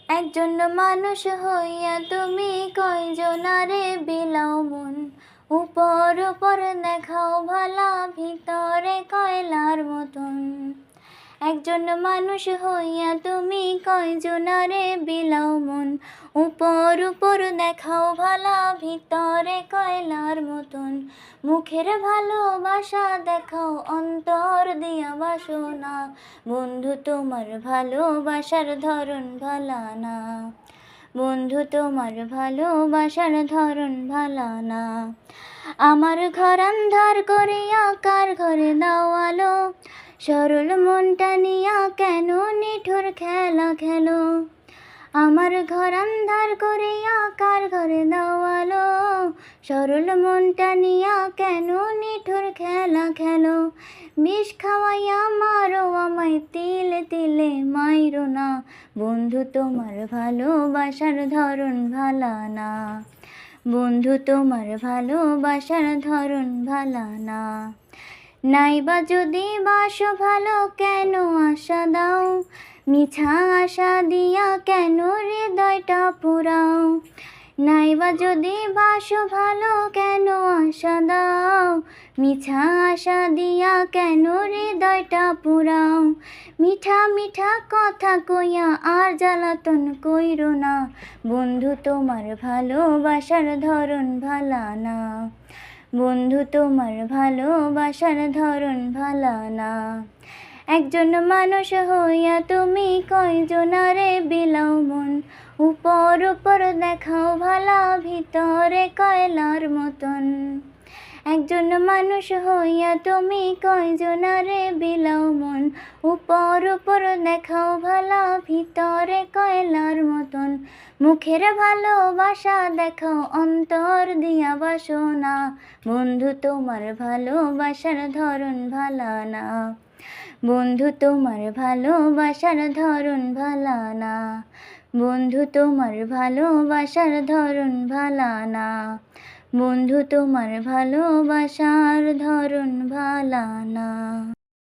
একজন মানুষ হইয়া তুমি কয়জনারে বিলাও মন। উপর উপর দেখাও ভালা, ভিতরে কয়লার মতন। একজন মানুষ হইয়া তুমি কয়জনারে বিলাও মন। উপর উপর দেখাও ভালা, ভিতরে কয়লার মতন। মুখের ভালোবাসা দেখাও, অন্তর দিয়া বাসনা। বন্ধু তোমার ভালোবাসার ধরন ভালা না। বন্ধু তোমার ভালোবাসার ধরন ভালা না। আমার ঘর আন্ধার করিয়া কার ঘরে দাও আলো। সরল মনটা নিয়া কেন নিঠুর খেলা খেলো। আমার ঘর আন্ধার করিয়া কার ঘরে দাও আলো। সরল মনটা নিয়া কেন নিঠুর খেলা খেলো। বিষ খাওয়াইয়া মারো আমায় তিলে তিলে মাইরো না। বন্ধু তোমার ভালোবাসার ধরন ভালা না। বন্ধু তোমার ভালোবাসার ধরন ভালা না। নাইবা যদি বাসো ভালো কেন আশা দাও। মিছা আশা দিয়া কেন হৃদয়টা পুরাও। নাইবা যদি বাসো ভালো কেন আশা দাও। মিছা আশা দিয়া কেন হৃদয়টা পুরাও। মিঠা মিঠা কথা কইয়া আর জ্বালাতন কইরো না। বন্ধু তোমার ভালোবাসার ধরন ভালা না। বন্ধু তোমার ভালোবাসার ধরন ভালা না। একজন মানুষ হইয়া তুমি কয়জনারে বিলাও মন। উপর উপর দেখাও ভালা, ভিতরে কয়লার মতন। একজন মানুষ হইয়া তুমি কয়জনারে বিলাও মন। উপর উপর দেখাও ভালা, ভিতরে কয়লার মতন। মুখের ভালোবাসা দেখাও, অন্তর দিয়া বাসনা। বন্ধু তোমার ভালোবাসার ধরন ভালা না। বন্ধু তোমার ভালোবাসার ধরন ভালা না। বন্ধু তোমার ভালোবাসার ধরন ভালা না। বন্ধু তোমার ভালোবাসার ধরন ভালা না।